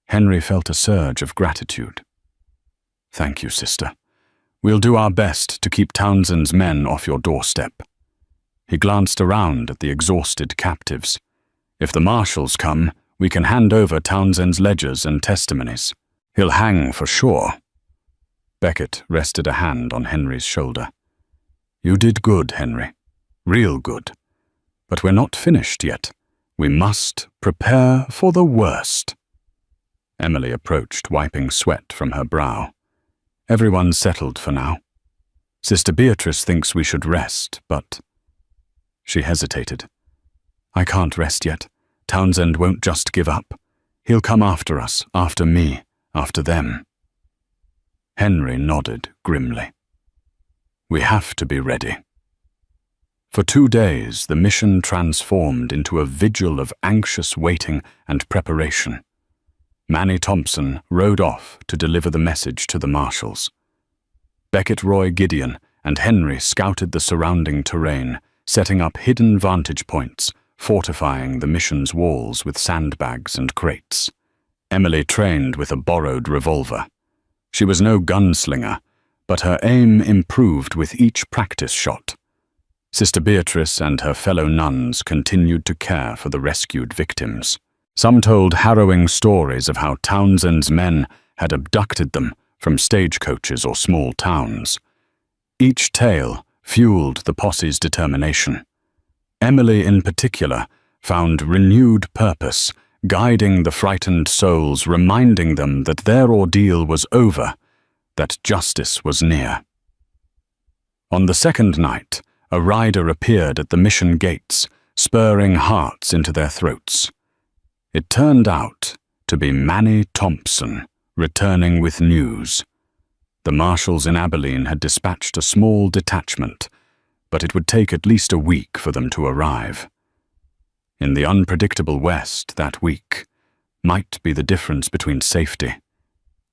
Henry felt a surge of gratitude. Thank you, sister. We'll do our best to keep Townsend's men off your doorstep. He glanced around at the exhausted captives. If the marshals come, we can hand over Townsend's ledgers and testimonies. He'll hang for sure. Beckett rested a hand on Henry's shoulder. You did good, Henry. Real good. But we're not finished yet. We must prepare for the worst. Emily approached, wiping sweat from her brow. Everyone's settled for now. Sister Beatrice thinks we should rest, but... She hesitated. I can't rest yet. Townsend won't just give up. He'll come after us, after me, after them. Henry nodded grimly. We have to be ready. For 2 days, the mission transformed into a vigil of anxious waiting and preparation. Manny Thompson rode off to deliver the message to the marshals. Beckett, Roy, Gideon, and Henry scouted the surrounding terrain, setting up hidden vantage points, fortifying the mission's walls with sandbags and crates. Emily trained with a borrowed revolver. She was no gunslinger, but her aim improved with each practice shot. Sister Beatrice and her fellow nuns continued to care for the rescued victims. Some told harrowing stories of how Townsend's men had abducted them from stagecoaches or small towns. Each tale fueled the posse's determination. Emily, in particular, found renewed purpose, guiding the frightened souls, reminding them that their ordeal was over, that justice was near. On the second night, a rider appeared at the mission gates, spurring hearts into their throats. It turned out to be Manny Thompson, returning with news. The marshals in Abilene had dispatched a small detachment, but it would take at least a week for them to arrive. In the unpredictable West, that week might be the difference between safety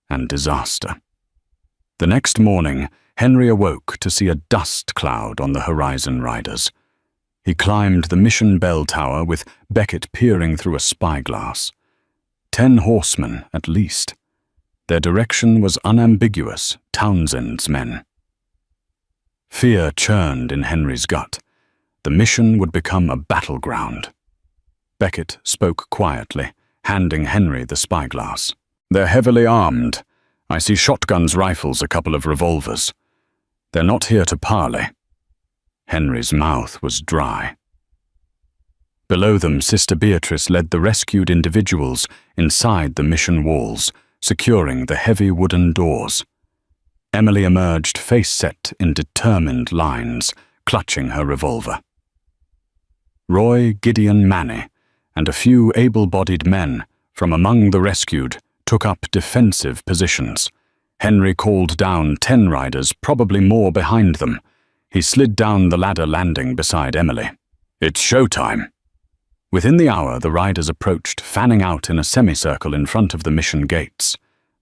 and disaster. The next morning, Henry awoke to see a dust cloud on the horizon riders. He climbed the mission bell tower with Beckett peering through a spyglass. 10 horsemen, at least. Their direction was unambiguous, Townsend's men. Fear churned in Henry's gut. The mission would become a battleground. Beckett spoke quietly, handing Henry the spyglass. "They're heavily armed. I see shotguns, rifles, a couple of revolvers. They're not here to parley." Henry's mouth was dry. Below them, Sister Beatrice led the rescued individuals inside the mission walls, securing the heavy wooden doors. Emily emerged face-set in determined lines, clutching her revolver. Roy, Gideon, Manny, and a few able-bodied men from among the rescued took up defensive positions. Henry called down 10 riders, probably more behind them. He slid down the ladder landing beside Emily. "It's showtime." Within the hour, the riders approached, fanning out in a semicircle in front of the mission gates.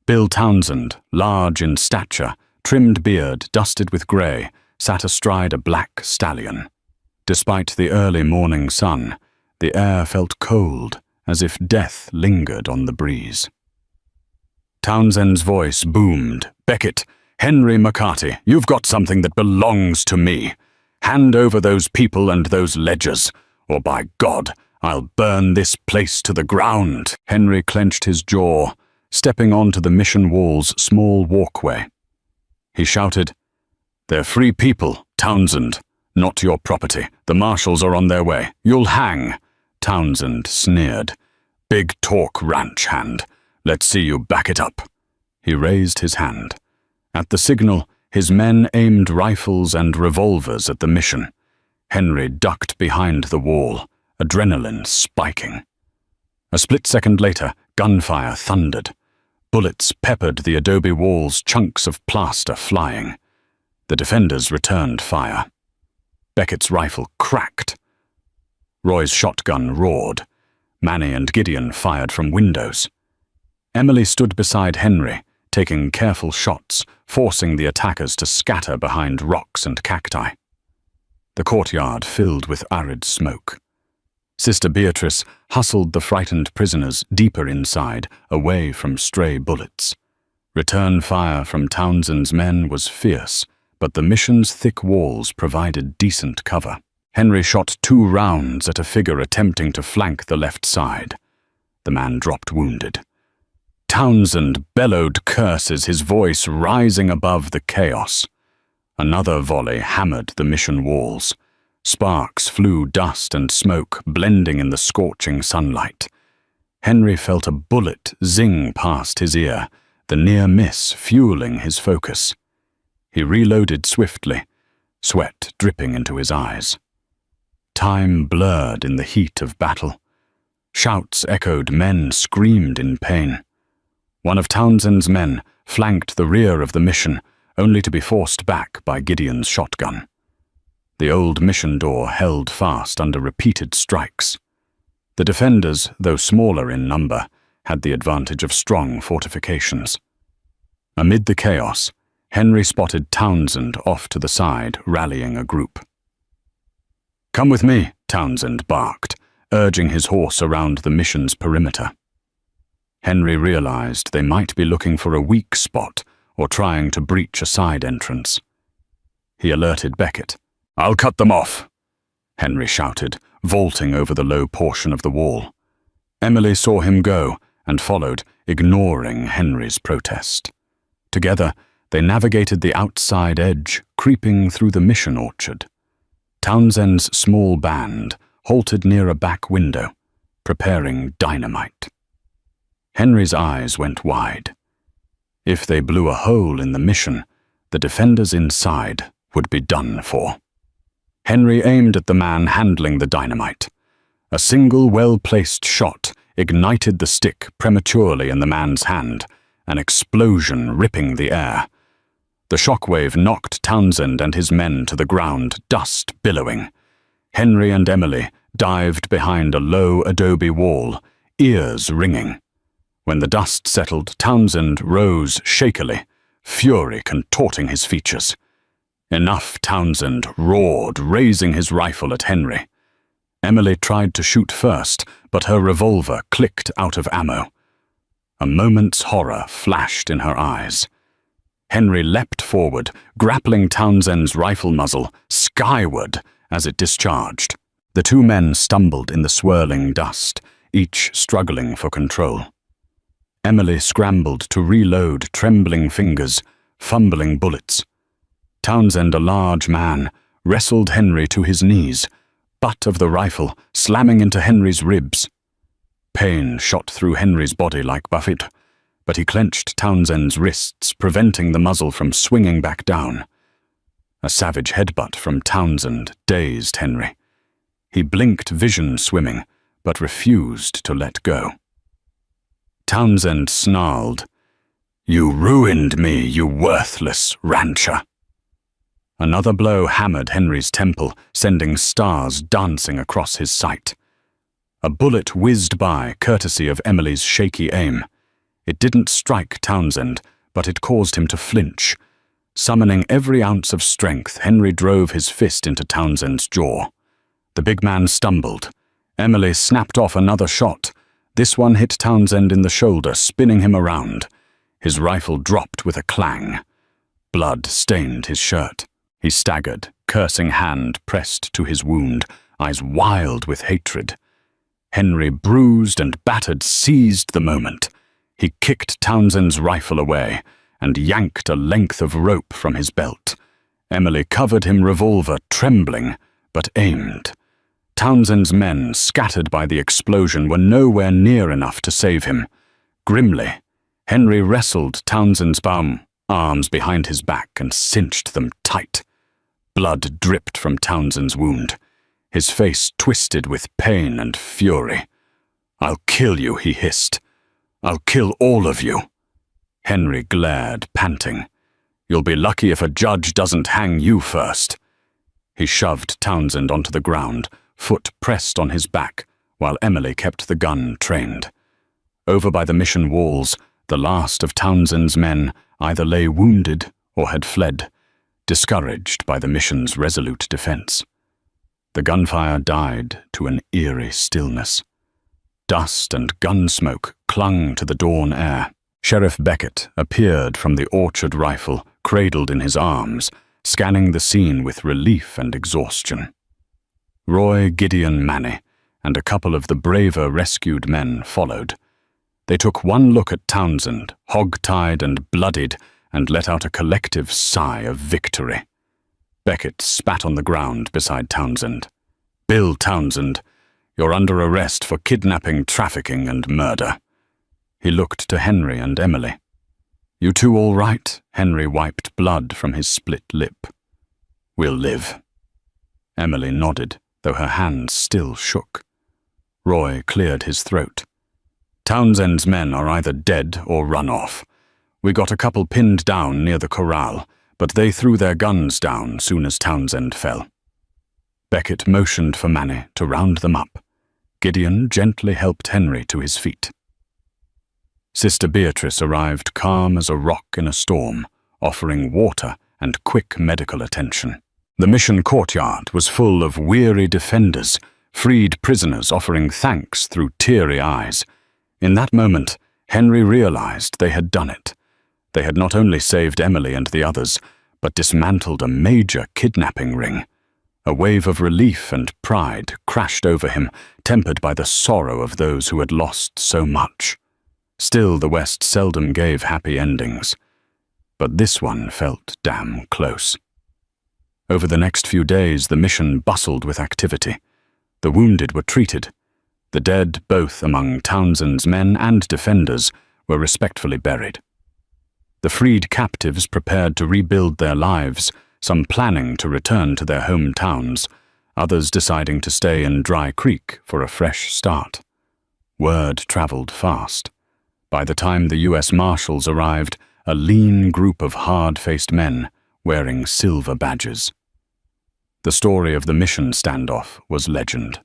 Bill Townsend, large in stature, trimmed beard, dusted with grey, sat astride a black stallion. Despite the early morning sun, the air felt cold, as if death lingered on the breeze. Townsend's voice boomed. "Beckett, Henry McCarty, you've got something that belongs to me. Hand over those people and those ledgers, or by God, I'll burn this place to the ground." Henry clenched his jaw, stepping onto the mission wall's small walkway. He shouted, "They're free people, Townsend, not your property. The marshals are on their way. You'll hang." Townsend sneered. "Big talk, ranch hand. Let's see you back it up." He raised his hand. At the signal, his men aimed rifles and revolvers at the mission. Henry ducked behind the wall, adrenaline spiking. A split second later, gunfire thundered. Bullets peppered the adobe walls, chunks of plaster flying. The defenders returned fire. Beckett's rifle cracked. Roy's shotgun roared. Manny and Gideon fired from windows. Emily stood beside Henry, taking careful shots, forcing the attackers to scatter behind rocks and cacti. The courtyard filled with arid smoke. Sister Beatrice hustled the frightened prisoners deeper inside, away from stray bullets. Return fire from Townsend's men was fierce, but the mission's thick walls provided decent cover. Henry shot 2 rounds at a figure attempting to flank the left side. The man dropped wounded. Townsend bellowed curses, his voice rising above the chaos. Another volley hammered the mission walls. Sparks flew, dust and smoke blending in the scorching sunlight. Henry felt a bullet zing past his ear, the near miss fueling his focus. He reloaded swiftly, sweat dripping into his eyes. Time blurred in the heat of battle. Shouts echoed, men screamed in pain. One of Townsend's men flanked the rear of the mission, only to be forced back by Gideon's shotgun. The old mission door held fast under repeated strikes. The defenders, though smaller in number, had the advantage of strong fortifications. Amid the chaos, Henry spotted Townsend off to the side, rallying a group. "Come with me," Townsend barked, urging his horse around the mission's perimeter. Henry realized they might be looking for a weak spot or trying to breach a side entrance. He alerted Beckett. "I'll cut them off," Henry shouted, vaulting over the low portion of the wall. Emily saw him go and followed, ignoring Henry's protest. Together, they navigated the outside edge, creeping through the mission orchard. Townsend's small band halted near a back window, preparing dynamite. Henry's eyes went wide. If they blew a hole in the mission, the defenders inside would be done for. Henry aimed at the man handling the dynamite. A single well-placed shot ignited the stick prematurely in the man's hand, an explosion ripping the air. The shockwave knocked Townsend and his men to the ground, dust billowing. Henry and Emily dived behind a low adobe wall, ears ringing. When the dust settled, Townsend rose shakily, fury contorting his features. "Enough," Townsend roared, raising his rifle at Henry. Emily tried to shoot first, but her revolver clicked out of ammo. A moment's horror flashed in her eyes. Henry leapt forward, grappling Townsend's rifle muzzle skyward as it discharged. The two men stumbled in the swirling dust, each struggling for control. Emily scrambled to reload trembling fingers, fumbling bullets. Townsend, a large man, wrestled Henry to his knees, butt of the rifle slamming into Henry's ribs. Pain shot through Henry's body like buffet, but he clenched Townsend's wrists, preventing the muzzle from swinging back down. A savage headbutt from Townsend dazed Henry. He blinked vision swimming, but refused to let go. Townsend snarled, "You ruined me, you worthless rancher." Another blow hammered Henry's temple, sending stars dancing across his sight. A bullet whizzed by, courtesy of Emily's shaky aim. It didn't strike Townsend, but it caused him to flinch. Summoning every ounce of strength, Henry drove his fist into Townsend's jaw. The big man stumbled. Emily snapped off another shot. This one hit Townsend in the shoulder, spinning him around. His rifle dropped with a clang. Blood stained his shirt. He staggered, cursing hand pressed to his wound, eyes wild with hatred. Henry, bruised and battered, seized the moment. He kicked Townsend's rifle away and yanked a length of rope from his belt. Emily covered him, revolver trembling, but aimed. Townsend's men, scattered by the explosion, were nowhere near enough to save him. Grimly, Henry wrestled Townsend's arms behind his back and cinched them tight. Blood dripped from Townsend's wound. His face twisted with pain and fury. "I'll kill you," he hissed. "I'll kill all of you." Henry glared, panting. "You'll be lucky if a judge doesn't hang you first." He shoved Townsend onto the ground, foot pressed on his back, while Emily kept the gun trained. Over by the mission walls, the last of Townsend's men either lay wounded or had fled, discouraged by the mission's resolute defense. The gunfire died to an eerie stillness. Dust and gun smoke clung to the dawn air. Sheriff Beckett appeared from the orchard rifle, cradled in his arms, scanning the scene with relief and exhaustion. Roy, Gideon, Manny, and a couple of the braver rescued men followed. They took one look at Townsend, hog-tied and bloodied, and let out a collective sigh of victory. Beckett spat on the ground beside Townsend. "Bill Townsend, you're under arrest for kidnapping, trafficking, and murder." He looked to Henry and Emily. "You two all right?" Henry wiped blood from his split lip. "We'll live." Emily nodded, though her hands still shook. Roy cleared his throat. "Townsend's men are either dead or run off. We got a couple pinned down near the corral, but they threw their guns down soon as Townsend fell." Beckett motioned for Manny to round them up. Gideon gently helped Henry to his feet. Sister Beatrice arrived calm as a rock in a storm, offering water and quick medical attention. The mission courtyard was full of weary defenders, freed prisoners offering thanks through teary eyes. In that moment, Henry realized they had done it. They had not only saved Emily and the others, but dismantled a major kidnapping ring. A wave of relief and pride crashed over him, tempered by the sorrow of those who had lost so much. Still, the West seldom gave happy endings. But this one felt damn close. Over the next few days, the mission bustled with activity. The wounded were treated. The dead, both among Townsend's men and defenders, were respectfully buried. The freed captives prepared to rebuild their lives, some planning to return to their hometowns, others deciding to stay in Dry Creek for a fresh start. Word traveled fast. By the time the U.S. Marshals arrived, a lean group of hard-faced men wearing silver badges. The story of the mission standoff was legend.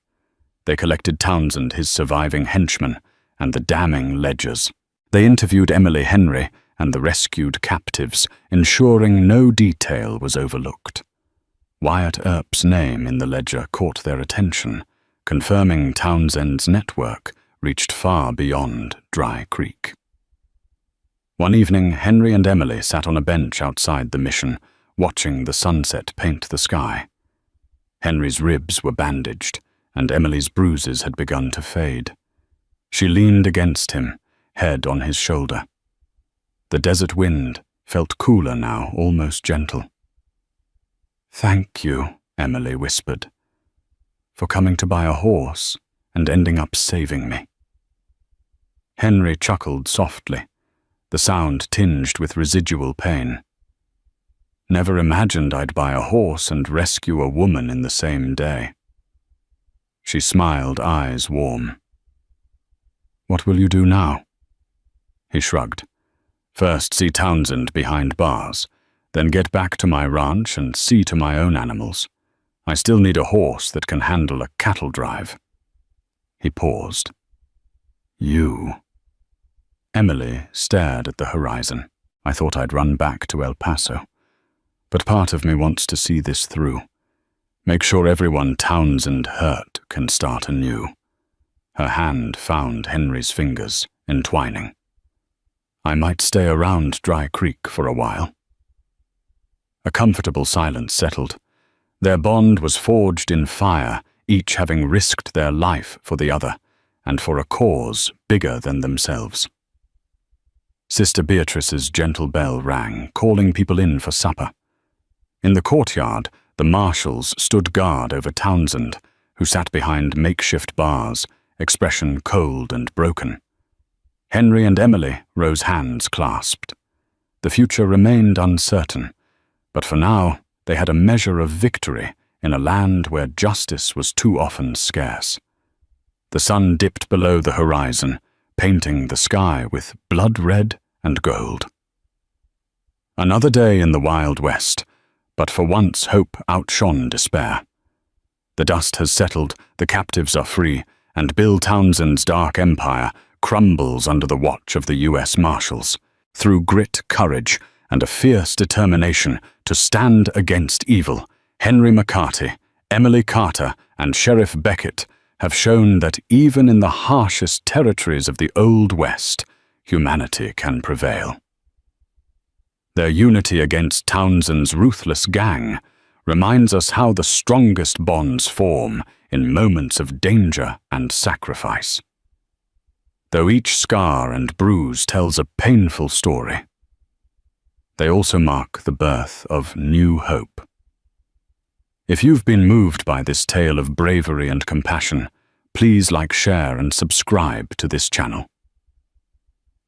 They collected Townsend, his surviving henchmen, and the damning ledgers. They interviewed Emily Henry and the rescued captives, ensuring no detail was overlooked. Wyatt Earp's name in the ledger caught their attention, confirming Townsend's network reached far beyond Dry Creek. One evening, Henry and Emily sat on a bench outside the mission, watching the sunset paint the sky. Henry's ribs were bandaged, and Emily's bruises had begun to fade. She leaned against him, head on his shoulder. The desert wind felt cooler now, almost gentle. "Thank you," Emily whispered, "for coming to buy a horse and ending up saving me." Henry chuckled softly, the sound tinged with residual pain. "Never imagined I'd buy a horse and rescue a woman in the same day." She smiled, eyes warm. "What will you do now?" He shrugged. "First see Townsend behind bars, then get back to my ranch and see to my own animals. I still need a horse that can handle a cattle drive." He paused. "You?" Emily stared at the horizon. "I thought I'd run back to El Paso. But part of me wants to see this through. Make sure everyone Townsend hurt can start anew." Her hand found Henry's fingers, entwining. "I might stay around Dry Creek for a while." A comfortable silence settled. Their bond was forged in fire, each having risked their life for the other, and for a cause bigger than themselves. Sister Beatrice's gentle bell rang, calling people in for supper. In the courtyard, the marshals stood guard over Townsend, who sat behind makeshift bars, expression cold and broken. Henry and Emily rose hands clasped. The future remained uncertain, but for now they had a measure of victory in a land where justice was too often scarce. The sun dipped below the horizon, painting the sky with blood red and gold. Another day in the Wild West, but for once hope outshone despair. The dust has settled, the captives are free, and Bill Townsend's dark empire crumbles under the watch of the U.S. Marshals. Through grit, courage, and a fierce determination to stand against evil, Henry McCarty, Emily Carter, and Sheriff Beckett have shown that even in the harshest territories of the Old West, humanity can prevail. Their unity against Townsend's ruthless gang reminds us how the strongest bonds form in moments of danger and sacrifice. Though each scar and bruise tells a painful story, they also mark the birth of new hope. If you've been moved by this tale of bravery and compassion, please like, share, and subscribe to this channel.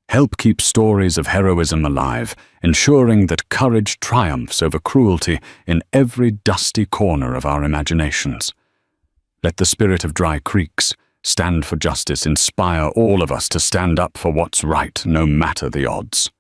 Help keep stories of heroism alive, ensuring that courage triumphs over cruelty in every dusty corner of our imaginations. Let the spirit of Dry Creeks stand for justice, inspire all of us to stand up for what's right, no matter the odds.